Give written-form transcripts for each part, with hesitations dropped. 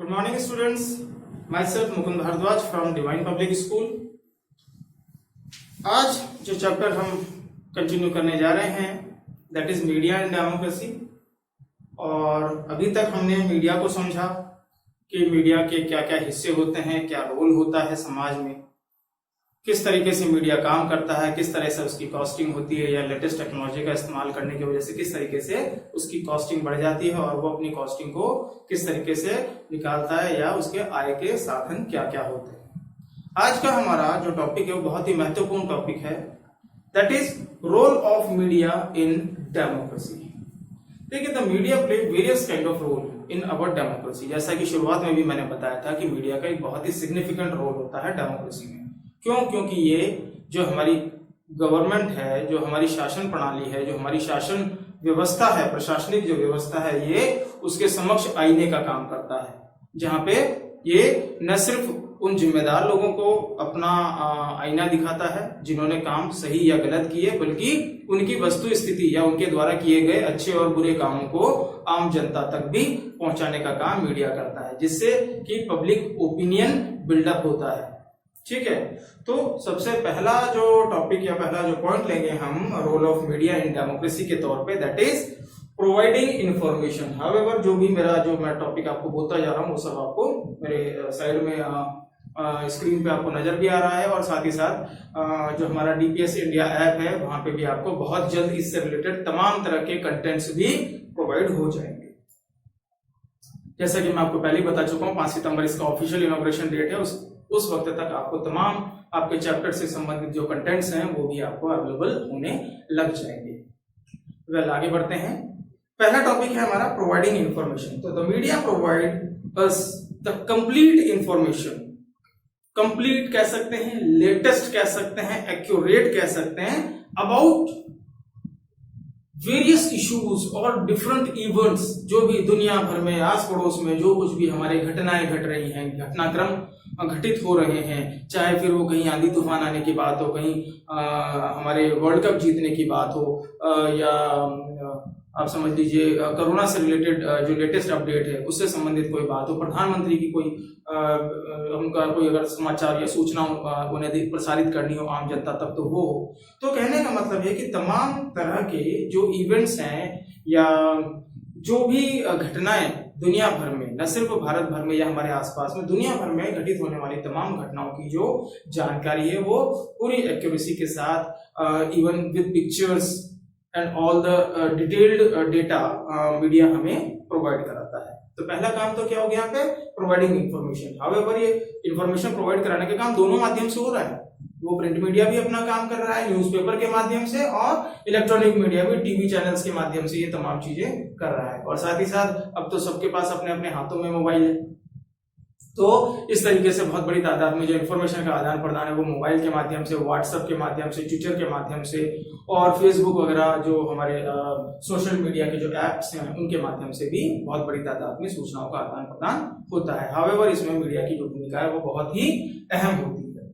Good morning, students. Myself Mukund Bhardwaj from Divine Public School. आज जो chapter हम continue करने जा रहे हैं that is media and democracy. और अभी तक हमने मीडिया को समझा कि मीडिया के क्या क्या हिस्से होते हैं, क्या रोल होता है समाज में, किस तरीके से मीडिया काम करता है, किस तरह से उसकी कॉस्टिंग होती है या लेटेस्ट टेक्नोलॉजी का इस्तेमाल करने की वजह से किस तरीके से उसकी कॉस्टिंग बढ़ जाती है और वो अपनी कॉस्टिंग को किस तरीके से निकालता है या उसके आय के साधन क्या क्या होते हैं। आज का हमारा जो टॉपिक है वो बहुत ही महत्वपूर्ण टॉपिक है, that is role of media in democracy. देखिए, the media play various kind of role in our democracy. जैसा कि शुरुआत में भी मैंने बताया था कि मीडिया का एक बहुत ही सिग्निफिकेंट रोल होता है डेमोक्रेसी में। क्यों? क्योंकि ये जो हमारी गवर्नमेंट है, जो हमारी शासन प्रणाली है, जो हमारी शासन व्यवस्था है, प्रशासनिक जो व्यवस्था है, ये उसके समक्ष आईने का काम करता है, जहां पे ये न सिर्फ उन जिम्मेदार लोगों को अपना आईना दिखाता है जिन्होंने काम सही या गलत किए, बल्कि उनकी वस्तु स्थिति या उनके द्वारा किए गए अच्छे और बुरे कामों को आम जनता तक भी पहुंचाने का काम मीडिया करता है, जिससे कि पब्लिक ओपिनियन बिल्डअप होता है। ठीक है, तो सबसे पहला जो टॉपिक या पहला जो पॉइंट लेंगे हम role of media in democracy के तौर पे, that is providing information. However जो भी जो मैं टॉपिक आपको बोलता जा रहा हूँ वो सब आपको मेरे साइड में स्क्रीन पे आपको नजर भी आ रहा है, और साथ ही साथ जो हमारा डीपीएस इंडिया ऐप है वहां पे भी आपको बहुत जल्द इससे रिलेटेड तमाम तरह के कंटेंट्स भी प्रोवाइड हो जाएंगे। जैसा कि मैं आपको पहले ही बता चुका हूँ, 5 सितंबर इसका ऑफिशियल इनॉग्रेशन डेट है। उस वक्त तक आपको तमाम आपके चैप्टर से संबंधित जो कंटेंट्स हैं वो भी आपको अवेलेबल होने लग जाएंगे। वेल, आगे बढ़ते हैं। पहला टॉपिक है हमारा प्रोवाइडिंग इंफॉर्मेशन। तो the media provide us the complete information. Complete कह सकते हैं, लेटेस्ट कह सकते हैं, एक्यूरेट कह सकते हैं अबाउट वेरियस इश्यूज और डिफरेंट इवेंट्स, जो भी दुनिया भर में आस पड़ोस में जो कुछ भी हमारे घटनाएं घट रही हैं, घटनाक्रम घटित हो रहे हैं, चाहे फिर वो कहीं आंधी तूफान आने की बात हो, कहीं हमारे वर्ल्ड कप जीतने की बात हो, या आप समझ लीजिए कोरोना से रिलेटेड जो लेटेस्ट अपडेट है उससे संबंधित कोई बात हो, प्रधानमंत्री की कोई उनका कोई अगर समाचार या सूचना उन्हें प्रसारित करनी हो आम जनता तक, तो वो हो। तो कहने का मतलब है कि तमाम तरह के जो इवेंट्स हैं या जो भी घटनाएं दुनिया भर में, न सिर्फ भारत भर में या हमारे आसपास में, दुनिया भर में घटित होने वाली तमाम घटनाओं की जो जानकारी है वो पूरी एक्यूरेसी के साथ, even with pictures and all the detailed data media हमें प्रोवाइड कराता है। तो पहला काम तो क्या हो गया यहाँ पे? Providing information. हाउएवर ये इंफॉर्मेशन प्रोवाइड कराने का काम दोनों माध्यम से हो रहा है। वो प्रिंट मीडिया भी अपना काम कर रहा है न्यूज़पेपर के माध्यम से, और इलेक्ट्रॉनिक मीडिया भी टीवी चैनल्स के माध्यम से ये तमाम चीजें कर रहा है। और साथ ही साथ अब तो सबके पास अपने अपने हाथों में मोबाइल है, तो इस तरीके से बहुत बड़ी तादाद में जो इन्फॉर्मेशन का आदान प्रदान है वो मोबाइल के माध्यम से, व्हाट्सएप के माध्यम से, ट्विटर के माध्यम से, और फेसबुक वगैरह जो हमारे सोशल मीडिया के जो एप्स हैं उनके माध्यम से भी बहुत बड़ी तादाद में सूचनाओं का आदान प्रदान होता है। हाउएवर इसमें मीडिया की जो भूमिका है वो बहुत ही अहम होती है।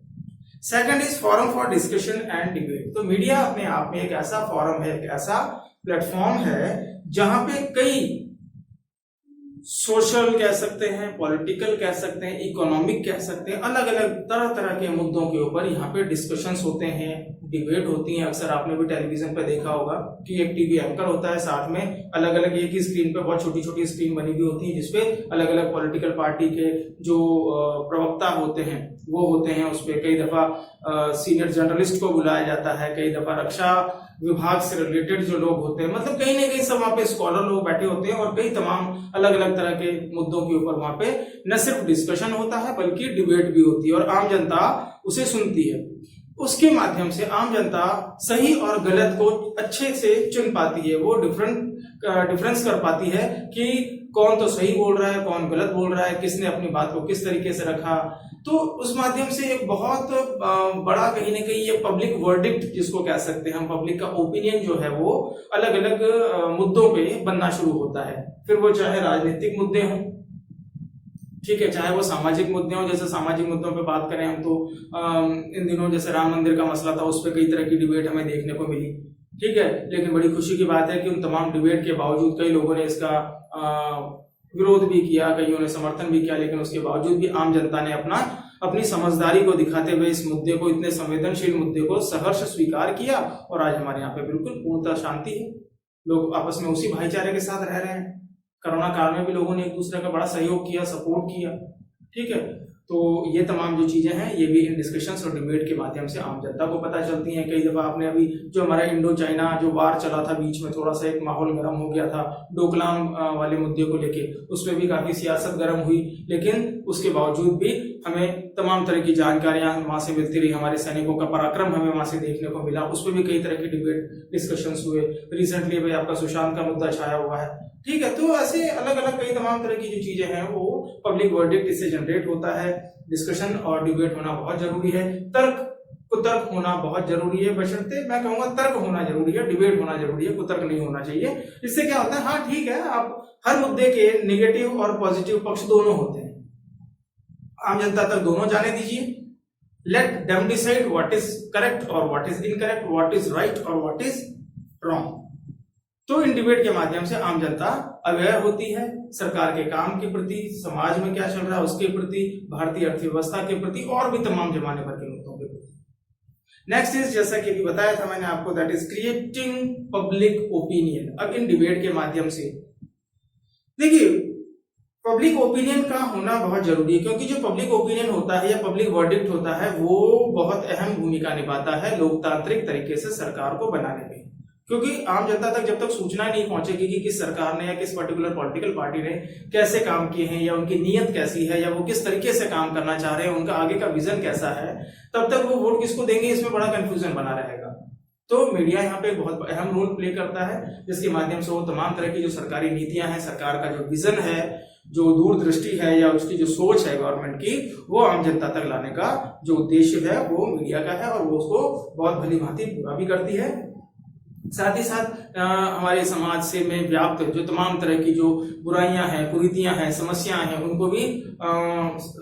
Second is forum for discussion and debate. तो मीडिया अपने आप में एक ऐसा फोरम है, एक ऐसा प्लेटफॉर्म है जहां पे कई सोशल कह सकते हैं, पॉलिटिकल कह सकते हैं, इकोनॉमिक कह सकते हैं, अलग अलग तरह तरह के मुद्दों के ऊपर यहाँ पे डिस्कशंस होते हैं, डिबेट होती हैं। अक्सर आपने भी टेलीविजन पे देखा होगा कि एक टीवी एंकर होता है, साथ में अलग अलग एक ही स्क्रीन पे बहुत छोटी छोटी स्क्रीन बनी हुई होती है जिसपे अलग अलग पॉलिटिकल पार्टी के जो प्रवक्ता होते हैं वो होते हैं। उसपे कई दफा सीनियर जर्नलिस्ट को बुलाया जाता है, कई दफा रक्षा विभाग से रिलेटेड जो लोग होते हैं, मतलब कहीं ना कहीं सब वहाँ पे स्कॉलर लोग बैठे होते हैं, और कई तमाम अलग अलग तरह के मुद्दों के ऊपर वहाँ पे न सिर्फ डिस्कशन होता है बल्कि डिबेट भी होती है, और आम जनता उसे सुनती है। उसके माध्यम से आम जनता सही और गलत को अच्छे से चुन पाती है, वो डिफरेंस कर पाती है कि कौन तो सही बोल रहा है, कौन गलत बोल रहा है, किसने अपनी बात को किस तरीके से रखा। तो उस माध्यम से एक बहुत बड़ा कहीं ना कहीं ये पब्लिक वर्डिक्ट जिसको कह सकते हैं हम, पब्लिक का ओपिनियन जो है वो अलग अलग मुद्दों पे बनना शुरू होता है। फिर वो चाहे राजनीतिक मुद्दे हों, ठीक है, चाहे वो सामाजिक मुद्दे हों। जैसे सामाजिक मुद्दों पे बात करें हम तो इन दिनों जैसे राम मंदिर का मसला था, उस पर कई तरह की डिबेट हमें देखने को मिली, ठीक है। लेकिन बड़ी खुशी की बात है कि उन तमाम डिबेट के बावजूद कई लोगों ने इसका विरोध भी किया, कईयों ने समर्थन भी किया, लेकिन उसके बावजूद भी आम जनता ने अपनी समझदारी को दिखाते हुए इस मुद्दे को, इतने संवेदनशील मुद्दे को सहर्ष स्वीकार किया और आज हमारे यहाँ पे बिल्कुल पूर्णतः शांति है। लोग आपस में उसी भाईचारे के साथ रह रहे हैं। कोरोना काल में भी लोगों ने एक दूसरे का बड़ा सहयोग किया, सपोर्ट किया। ठीक है, तो ये तमाम जो चीजें हैं ये भी इन डिस्कशंस और डिबेट के माध्यम से आम जनता को पता चलती हैं। कई दफा आपने अभी जो हमारा इंडो चाइना जो वार चला था, बीच में थोड़ा सा एक माहौल गर्म हो गया था डोकलाम वाले मुद्दे को लेके, उसमें भी काफी सियासत गर्म हुई, लेकिन उसके बावजूद भी हमें तमाम तरह की जानकारियां वहां से मिलती रही। हमारे सैनिकों का पराक्रम हमें वहां से देखने को मिला। उस पर भी कई तरह की डिबेट डिस्कशंस हुए। रिसेंटली भाई आपका सुशांत का मुद्दा छाया हुआ है। ठीक है, तो ऐसे अलग अलग कई तमाम तरह की जो चीजें हैं वो पब्लिक वर्डिक्ट इससे जनरेट होता है। डिस्कशन और डिबेट होना बहुत जरूरी है। कुतर्क होना बहुत जरूरी है, बशर्ते मैं कहूंगा तर्क होना जरूरी है, डिबेट होना जरूरी है, कुतर्क नहीं होना चाहिए। इससे क्या होता है, हाँ ठीक है, आप हर मुद्दे के नेगेटिव और पॉजिटिव पक्ष दोनों होते हैं, आम जनता तक दोनों जाने दीजिए। Let them decide what is correct और what is incorrect, what is right और व्हाट इज रॉन्ग। तो इन डिबेट के माध्यम से आम जनता अवेयर होती है सरकार के काम के प्रति, समाज में क्या चल रहा है उसके प्रति, भारतीय अर्थव्यवस्था के प्रति और भी तमाम जमाने भर के मुद्दों के प्रति। नेक्स्ट इज, जैसा कि अभी बताया था मैंने आपको, that is creating public opinion. अब इन डिबेट के माध्यम से देखिए पब्लिक ओपिनियन का होना बहुत जरूरी है, क्योंकि जो पब्लिक ओपिनियन होता है या पब्लिक वर्डिक्ट होता है वो बहुत अहम भूमिका निभाता है लोकतांत्रिक तरीके से सरकार को बनाने में। क्योंकि आम जनता तक जब तक सूचना नहीं पहुंचेगी कि किस सरकार ने या किस पर्टिकुलर पॉलिटिकल पार्टी ने कैसे काम किए हैं या उनकी नीयत कैसी है या वो किस तरीके से काम करना चाह रहे हैं, उनका आगे का विजन कैसा है, तब तक वो वोट किसको देंगे इसमें बड़ा कंफ्यूजन बना रहेगा। तो मीडिया यहाँ पे एक बहुत अहम रोल प्ले करता है, जिसके माध्यम से वो तमाम तरह की जो सरकारी नीतियां हैं, सरकार का जो विजन है, जो दूरदृष्टि है या उसकी जो सोच है गवर्नमेंट की, वो आम जनता तक लाने का जो उद्देश्य है वो मीडिया का है और वो उसको बहुत भली भांति पूरा भी करती है। साथ ही साथ हमारे समाज से में व्याप्त जो तमाम तरह की जो बुराइयां हैं, कुरीतियां हैं, समस्याएं हैं, उनको भी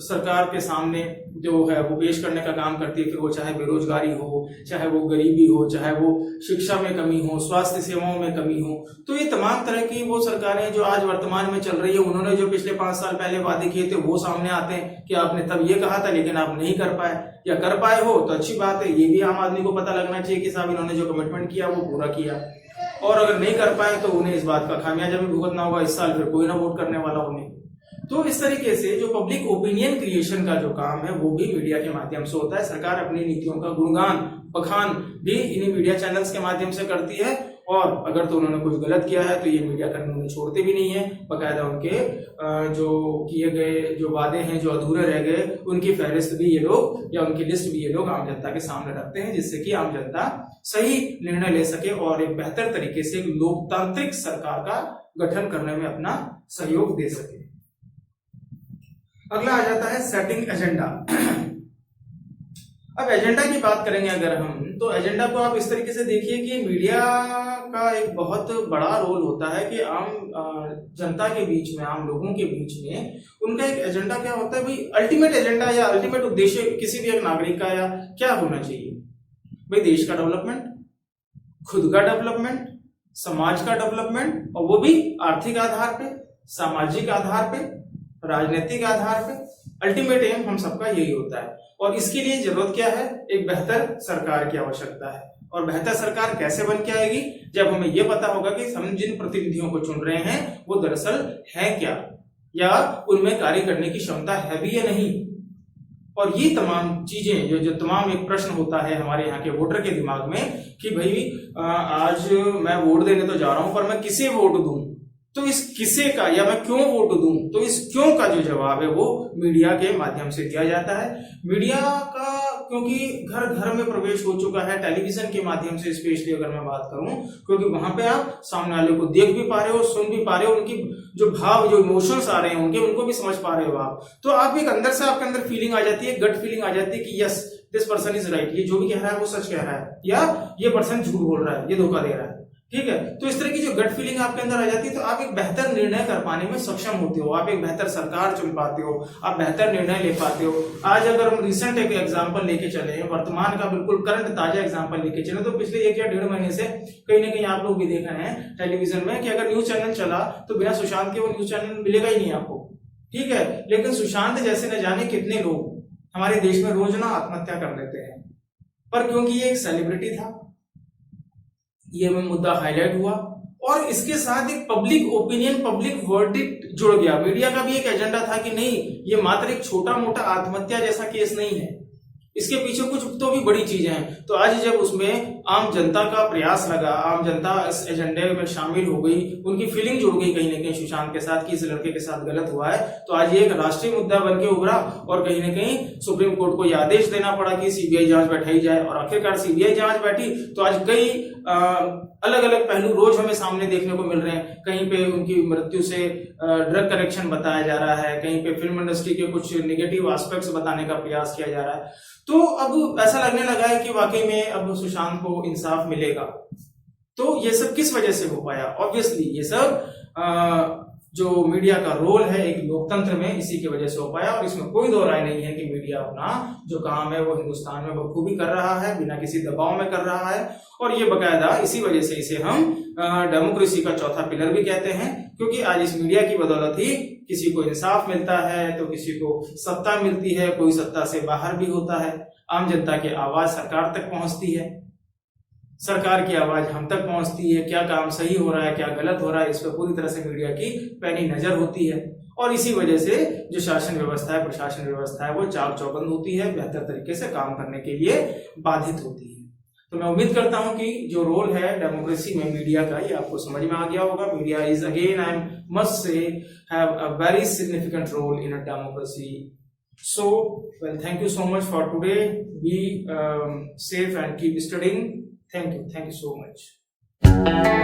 सरकार के सामने जो है वो पेश करने का काम करती है। फिर वो चाहे बेरोजगारी हो, चाहे वो गरीबी हो, चाहे वो शिक्षा में कमी हो, स्वास्थ्य सेवाओं में कमी हो, तो ये तमाम तरह की वो सरकारें जो आज वर्तमान में चल रही है, उन्होंने जो पिछले 5 साल पहले वादे किए थे वो सामने आते हैं कि आपने तब ये कहा था लेकिन आप नहीं कर पाए, या कर पाए हो तो अच्छी बात है। ये भी आम आदमी को पता लगना चाहिए कि साहब इन्होंने जो कमिटमेंट किया वो पूरा किया, और अगर नहीं कर पाए तो उन्हें इस बात का खामियाजा भी भुगतना होगा। इस साल फिर कोई ना वोट करने वाला उन्हें। तो इस तरीके से जो पब्लिक ओपिनियन क्रिएशन का जो काम है वो भी मीडिया के माध्यम से होता है। सरकार अपनी नीतियों का गुणगान बखान भी इन्हीं मीडिया चैनल्स के माध्यम से करती है, और अगर तो उन्होंने कुछ गलत किया है तो ये मीडिया कर्मी उन्हें छोड़ते भी नहीं है। बकायदा उनके जो किए गए जो वादे हैं जो अधूरे रह गए उनकी फहरिस्त भी ये लोग या उनकी लिस्ट भी ये लोग आम जनता के सामने रखते हैं, जिससे कि आम जनता सही निर्णय ले सके और एक बेहतर तरीके से लोकतांत्रिक सरकार का गठन करने में अपना सहयोग दे सके। अगला आ जाता है सेटिंग एजेंडा। अब एजेंडा की बात करेंगे अगर हम, तो एजेंडा को आप इस तरीके से देखिए कि मीडिया का एक बहुत बड़ा रोल होता है कि आम जनता के बीच में, आम लोगों के बीच में उनका एक एजेंडा क्या होता है भाई, अल्टीमेट एजेंडा या अल्टीमेट उद्देश्य किसी भी एक नागरिक का या क्या होना चाहिए भाई, देश का डेवलपमेंट, खुद का डेवलपमेंट, समाज का डेवलपमेंट, और वो भी आर्थिक आधार पे, सामाजिक आधार पे, राजनीतिक आधार पे। अल्टीमेट एम हम सबका यही होता है, और इसके लिए जरूरत क्या है, एक बेहतर सरकार की आवश्यकता है। और बेहतर सरकार कैसे बन के आएगी, जब हमें यह पता होगा कि हम जिन प्रतिनिधियों को चुन रहे हैं वो दरअसल है क्या, या उनमें कार्य करने की क्षमता है भी या नहीं। और ये तमाम चीजें जो तमाम एक प्रश्न होता है हमारे यहाँ के वोटर के दिमाग में कि भाई आज मैं वोट देने तो जा रहा हूं पर मैं किसे वोट दूं, तो इस किसे का या मैं क्यों वोट दूं, तो इस क्यों का जो जवाब है वो मीडिया के माध्यम से दिया जाता है। मीडिया का क्योंकि घर घर में प्रवेश हो चुका है, टेलीविजन के माध्यम से स्पेशली अगर मैं बात करूं, क्योंकि वहां पे आप सामने वाले को देख भी पा रहे हो, सुन भी पा रहे हो, उनकी जो भाव जो इमोशंस आ रहे हैं उनको भी समझ पा रहे हो आप। तो आप एक अंदर से आपके अंदर फीलिंग आ जाती है, गट फीलिंग आ जाती है कि yes this person is right, ये जो भी कह रहा है वो सच कह रहा है, या ये पर्सन झूठ बोल रहा है, ये धोखा दे रहा है। ठीक है। तो इस तरह की जो गट फीलिंग आपके अंदर आ जाती है तो आप एक बेहतर निर्णय कर पाने में सक्षम होते हो, आप एक बेहतर सरकार चुन पाते हो, आप बेहतर निर्णय ले पाते हो। आज अगर हम रिसेंट एक एग्जांपल लेके चले, वर्तमान का बिल्कुल करंट ताजा एग्जांपल लेके चले, तो पिछले 1 या 1.5 महीने से कहीं ना कहीं आप लोग भी देख रहे हैं टेलीविजन में कि अगर न्यूज चैनल चला तो बिना सुशांत के वो न्यूज चैनल मिलेगा ही नहीं आपको, ठीक है। लेकिन सुशांत जैसे न जाने कितने लोग हमारे देश में रोज ना आत्महत्या कर लेते हैं, पर क्योंकि ये एक सेलिब्रिटी था, ये मुद्दा हाईलाइट हुआ और इसके साथ एक पब्लिक ओपिनियन, पब्लिक वर्डिक्ट जुड़ गया। मीडिया का भी एक एजेंडा था कि नहीं, ये मात्र एक छोटा मोटा आत्महत्या जैसा केस नहीं है, इसके पीछे कुछ तो भी बड़ी चीजें हैं। तो आज जब उसमें आम जनता का प्रयास लगा, आम जनता इस एजेंडे में शामिल हो गई, उनकी फीलिंग जुड़ गई कहीं ना कहीं सुशांत के साथ कि इस लड़के के साथ गलत हुआ है, तो आज ये एक राष्ट्रीय मुद्दा बन के उभरा और कहीं ना कहीं सुप्रीम कोर्ट को यह आदेश देना पड़ा कि सीबीआई जांच बैठाई जाए। और आखिरकार सीबीआई जांच बैठी तो आज कई अलग अलग पहलू रोज हमें सामने देखने को मिल रहे हैं। कहीं पे उनकी मृत्यु से ड्रग करेक्शन बताया जा रहा है, कहीं पे फिल्म इंडस्ट्री के कुछ नेगेटिव एस्पेक्ट्स बताने का प्रयास किया जा रहा है। तो अब ऐसा लगने लगा है कि वाकई में अब सुशांत को इंसाफ मिलेगा। तो ये सब किस वजह से हो पाया? ऑब्वियसली ये सब जो मीडिया का रोल है एक लोकतंत्र में, इसी की वजह से हो पाया। और इसमें कोई दो राय नहीं है कि मीडिया अपना जो काम है वो हिंदुस्तान में बखूबी कर रहा है, बिना किसी दबाव में कर रहा है। और ये बकायदा इसी वजह से इसे हम डेमोक्रेसी का चौथा पिलर भी कहते हैं, क्योंकि आज इस मीडिया की बदौलत ही किसी को इंसाफ मिलता है, तो किसी को सत्ता मिलती है, कोई सत्ता से बाहर भी होता है, आम जनता की आवाज सरकार तक पहुंचती है, सरकार की आवाज हम तक पहुंचती है, क्या काम सही हो रहा है, क्या गलत हो रहा है, इस पर पूरी तरह से मीडिया की पैनी नजर होती है। और इसी वजह से जो शासन व्यवस्था है, प्रशासन व्यवस्था है, वो चाक चौबंद होती है, बेहतर तरीके से काम करने के लिए बाधित होती है। तो मैं उम्मीद करता हूं कि जो रोल है डेमोक्रेसी में मीडिया का, ये आपको समझ में आ गया होगा। Media is again, I must say, have a very significant role in a democracy. So, well, thank you so much for today. Be safe and keep studying. Thank you so much.